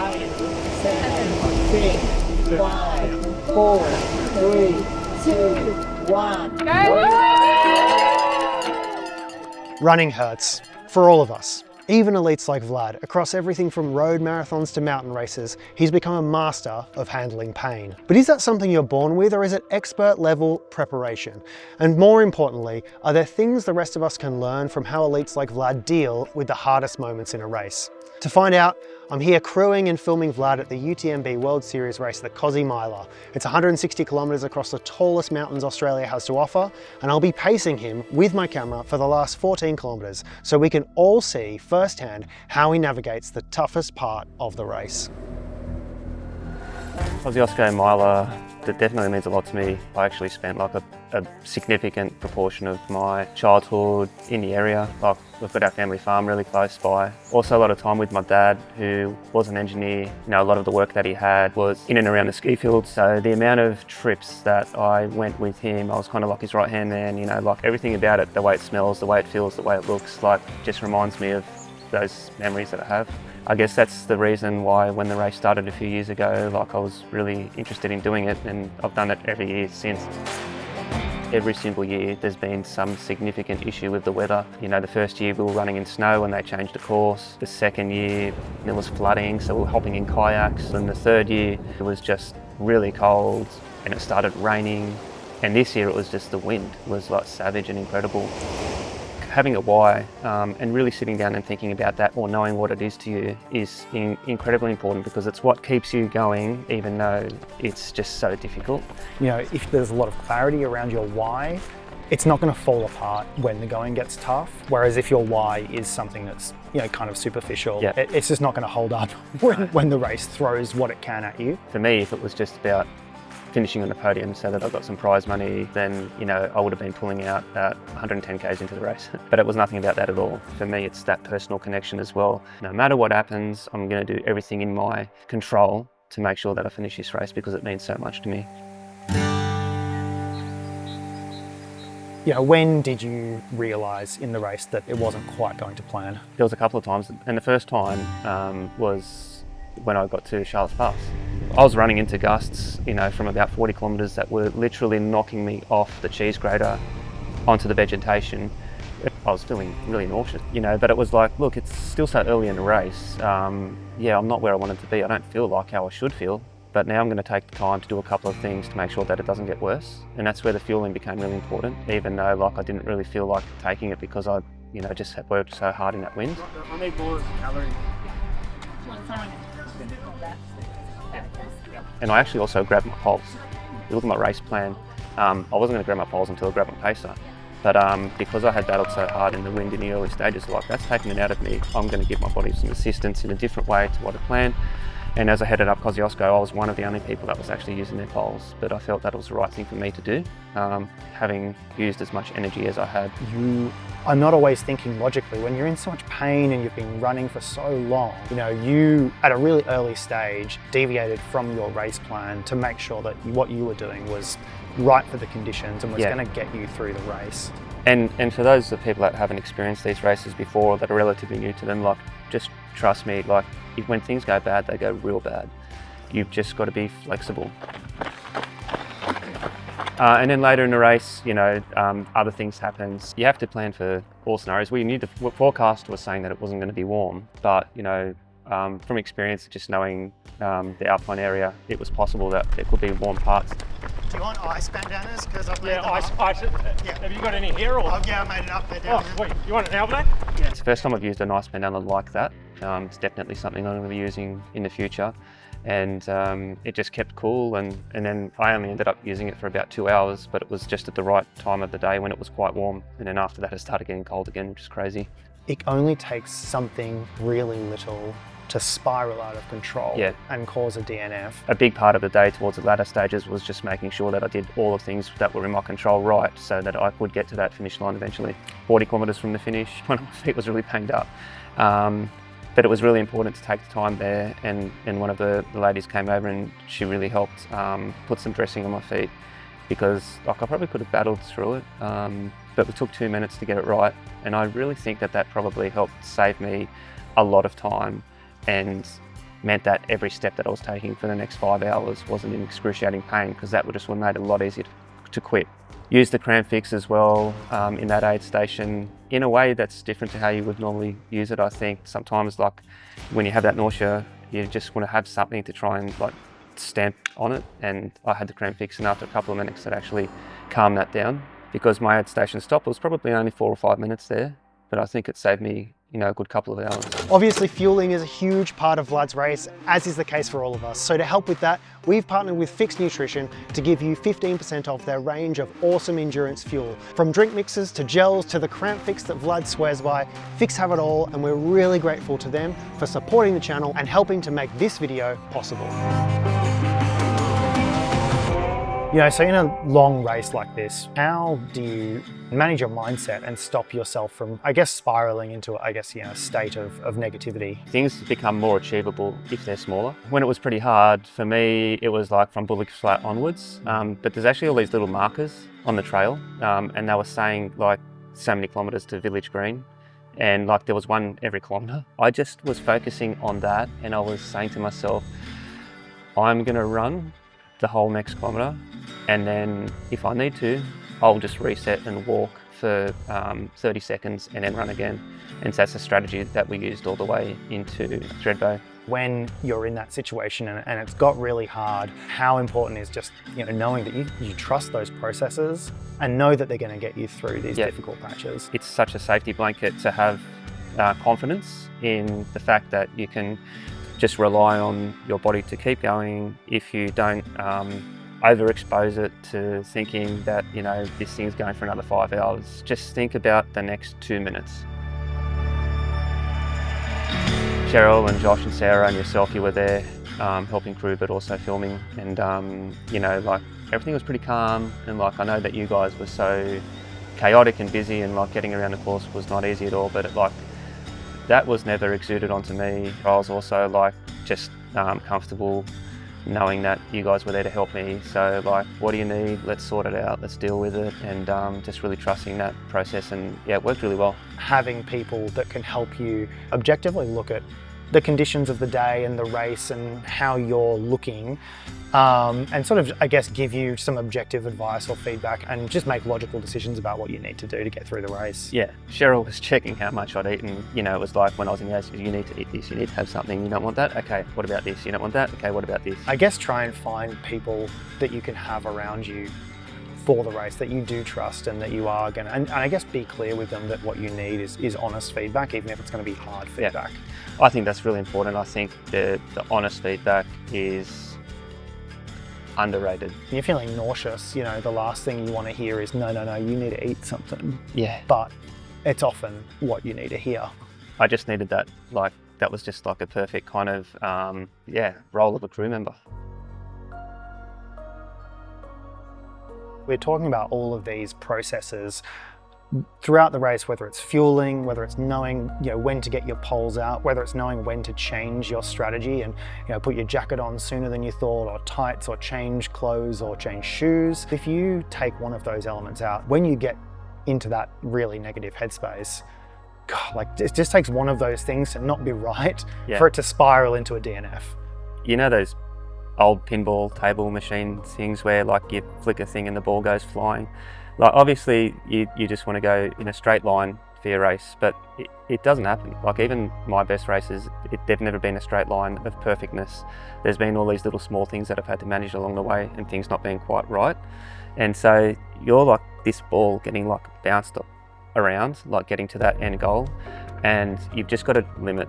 9, 7, 6, 5, 4, 3, 2, 1. Running hurts, for all of us. Even elites like Vlad, across everything from road marathons to mountain races, he's become a master of handling pain. But is that something you're born with, or is it expert level preparation? And more importantly, are there things the rest of us can learn from how elites like Vlad deal with the hardest moments in a race? To find out, I'm here crewing and filming Vlad at the UTMB World Series race, the KosciMiler. It's 160 kilometers across the tallest mountains Australia has to offer, and I'll be pacing him with my camera for the last 14 kilometers so we can all see firsthand how he navigates the toughest part of the race. Kosciuszko Miler, that definitely means a lot to me. I actually spent like a significant proportion of my childhood in the area. Like, we've got our family farm really close by. Also a lot of time with my dad, who was an engineer. You know, a lot of the work that he had was in and around the ski field. So the amount of trips that I went with him, I was kind of like his right hand man, you know, like everything about it, the way it smells, the way it feels, the way it looks, like just reminds me of those memories that I have. I guess that's the reason why when the race started a few years ago, like I was really interested in doing it, and I've done it every year since. Every single year there's been some significant issue with the weather. You know, the first year we were running in snow and they changed the course. The second year there was flooding, so we were hopping in kayaks. And the third year it was just really cold and it started raining. And this year it was just the wind was like savage and incredible. Having a why and really sitting down and thinking about that, or knowing what it is to you, is incredibly important, because it's what keeps you going even though it's just so difficult. You know, if there's a lot of clarity around your why, it's not going to fall apart when the going gets tough. Whereas if your why is something that's, you know, kind of superficial, yeah, it's just not going to hold up when the race throws what it can at you. For me, if it was just about finishing on the podium so that I got some prize money, then, you know, I would have been pulling out at 110 k's into the race. But it was nothing about that at all. For me, it's that personal connection as well. No matter what happens, I'm going to do everything in my control to make sure that I finish this race, because it means so much to me. You know, when did you realise in the race that it wasn't quite going to plan? There was a couple of times, and the first time was when I got to Charlotte's Pass. I was running into gusts, you know, from about 40 kilometres that were literally knocking me off the cheese grater onto the vegetation. I was feeling really nauseous, you know, but it was like, look, it's still so early in the race. Yeah, I'm not where I wanted to be. I don't feel like how I should feel, but now I'm going to take the time to do a couple of things to make sure that it doesn't get worse. And that's where the fueling became really important, even though like I didn't really feel like taking it, because I, you know, just had worked so hard in that wind. How many calories? And I actually also grabbed my poles. You look at my race plan, I wasn't going to grab my poles until I grabbed my pacer. But because I had battled so hard in the wind in the early stages, like that's taken it out of me. I'm going to give my body some assistance in a different way to what I planned. And as I headed up Kosciuszko, I was one of the only people that was actually using their poles, but I felt that was the right thing for me to do, having used as much energy as I had. You are not always thinking logically. When you're in so much pain and you've been running for so long, you know, you at a really early stage deviated from your race plan to make sure that what you were doing was right for the conditions and was going to get you through the race. And for those of people that haven't experienced these races before, that are relatively new to them, like, just trust me, like, when things go bad, they go real bad. You've just got to be flexible. And then later in the race, you know, other things happen. You have to plan for all scenarios. We knew the forecast was saying that it wasn't going to be warm, but, you know, from experience, just knowing the alpine area, it was possible that there could be warm parts. Do you want ice bandanas? Because I've made ice. Yeah. Have you got any here? Or? Oh, yeah, I made it up there down there. Sweet. You want it now, Vlad? Yeah. It's the first time I've used an ice bandana like that. It's definitely something I'm going to be using in the future. And it just kept cool, and then I only ended up using it for about 2 hours, but it was just at the right time of the day when it was quite warm. And then after that it started getting cold again, which is crazy. It only takes something really little to spiral out of control and cause a DNF. A big part of the day towards the latter stages was just making sure that I did all the things that were in my control right, so that I could get to that finish line eventually. 40 kilometres from the finish, one of my feet was really banged up. But it was really important to take the time there, and one of the ladies came over and she really helped put some dressing on my feet, because like, I probably could have battled through it, but it took 2 minutes to get it right, and I really think that that probably helped save me a lot of time and meant that every step that I was taking for the next 5 hours wasn't in excruciating pain, because that would just have made it a lot easier to quit. Use the cramp fix as well in that aid station in a way that's different to how you would normally use it. I think sometimes, like when you have that nausea, you just want to have something to try and like stamp on it, and I had the cramp fix, and after a couple of minutes it actually calmed that down. Because my aid station stop was probably only 4 or 5 minutes there, but I think it saved me, a good couple of hours. Obviously, fueling is a huge part of Vlad's race, as is the case for all of us. So to help with that, we've partnered with Fix Nutrition to give you 15% off their range of awesome endurance fuel. From drink mixes to gels to the cramp fix that Vlad swears by, Fix have it all, and we're really grateful to them for supporting the channel and helping to make this video possible. So in a long race like this, how do you manage your mindset and stop yourself from, spiraling into, a state of negativity? Things become more achievable if they're smaller. When it was pretty hard, for me, it was like from Bullock Flat onwards, but there's actually all these little markers on the trail, and they were saying like so many kilometres to Village Green, and like there was one every kilometre. I just was focusing on that, and I was saying to myself, I'm gonna run the whole next kilometre, and then if I need to, I'll just reset and walk for 30 seconds and then run again. And so that's a strategy that we used all the way into Threadbow. When you're in that situation and it's got really hard, how important is just knowing that you trust those processes and know that they're going to get you through these difficult patches? It's such a safety blanket to have confidence in the fact that you can just rely on your body to keep going. If you don't overexpose it to thinking that this thing's going for another 5 hours, just think about the next 2 minutes. Cheryl and Josh and Sarah and yourself, you were there helping crew but also filming, and like everything was pretty calm, and like I know that you guys were so chaotic and busy, and like getting around the course was not easy at all, but that was never exuded onto me. I was also like just comfortable knowing that you guys were there to help me. So like, what do you need? Let's sort it out, let's deal with it, and just really trusting that process, and yeah, it worked really well. Having people that can help you objectively look at the conditions of the day and the race and how you're looking, and sort of, give you some objective advice or feedback and just make logical decisions about what you need to do to get through the race. Yeah, Cheryl was checking how much I'd eaten. It was like when I was in the race, you need to eat this, you need to have something, you don't want that? Okay, what about this? You don't want that? Okay, what about this? Try and find people that you can have around you for the race that you do trust and that you are going to, and be clear with them that what you need is honest feedback, even if it's going to be hard feedback. Yeah. I think that's really important. I think the honest feedback is underrated. When you're feeling nauseous, the last thing you want to hear is, no, you need to eat something. Yeah. But it's often what you need to hear. I just needed that, that was just like a perfect kind of, role of a crew member. We're talking about all of these processes throughout the race, whether it's fueling, whether it's knowing when to get your poles out, whether it's knowing when to change your strategy and put your jacket on sooner than you thought, or tights, or change clothes, or change shoes. If you take one of those elements out, when you get into that really negative headspace, God, it just takes one of those things to not be right for it to spiral into a DNF. Those old pinball table machine things where you flick a thing and the ball goes flying. Obviously you just want to go in a straight line for your race, but it doesn't happen. Even my best races, they've never been a straight line of perfectness. There's been all these little small things that I've had to manage along the way, and things not being quite right. And so you're like this ball getting bounced around, getting to that end goal, and you've just got to limit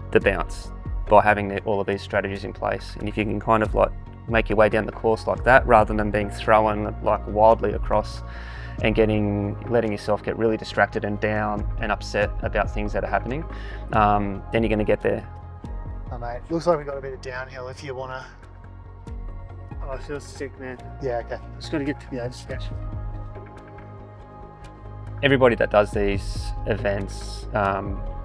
the bounce by having all of these strategies in place. And if you can kind of make your way down the course like that, rather than being thrown wildly across and letting yourself get really distracted and down and upset about things that are happening, then you're going to get there. Oh mate, looks like we've got a bit of downhill if you want to. Oh, I feel sick, man. Yeah, okay. Just got to get to the edge. Everybody that does these events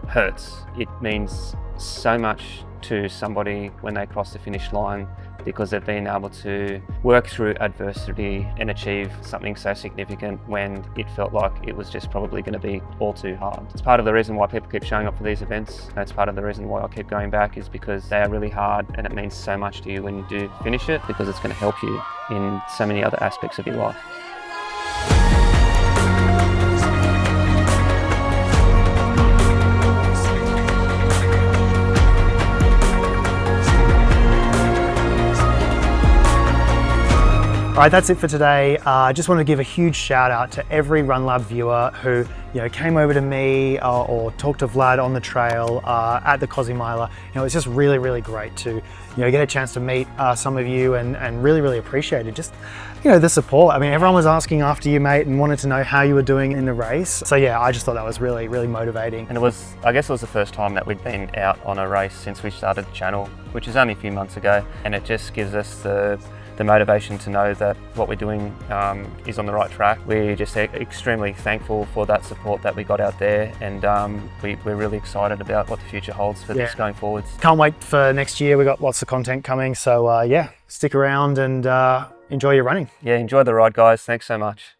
hurts. It means so much to somebody when they cross the finish line, because they've been able to work through adversity and achieve something so significant when it felt like it was just probably going to be all too hard. It's part of the reason why people keep showing up for these events. That's part of the reason why I keep going back, is because they are really hard, and it means so much to you when you do finish it, because it's going to help you in so many other aspects of your life. All right, that's it for today. I just want to give a huge shout out to every RunLab viewer who came over to me or talked to Vlad on the trail at the KosciMiler. It's just really, really great to get a chance to meet some of you and really appreciate it. Just the support. I mean, everyone was asking after you, mate, and wanted to know how you were doing in the race. So yeah, I just thought that was really motivating. And I guess it was the first time that we'd been out on a race since we started the channel, which is only a few months ago, and it just gives us the motivation to know that what we're doing is on the right track. We're just extremely thankful for that support that we got out there, and we're really excited about what the future holds for this going forwards. Can't wait for next year. We've got lots of content coming, so yeah, stick around and enjoy your running. Yeah, enjoy the ride, guys. Thanks so much.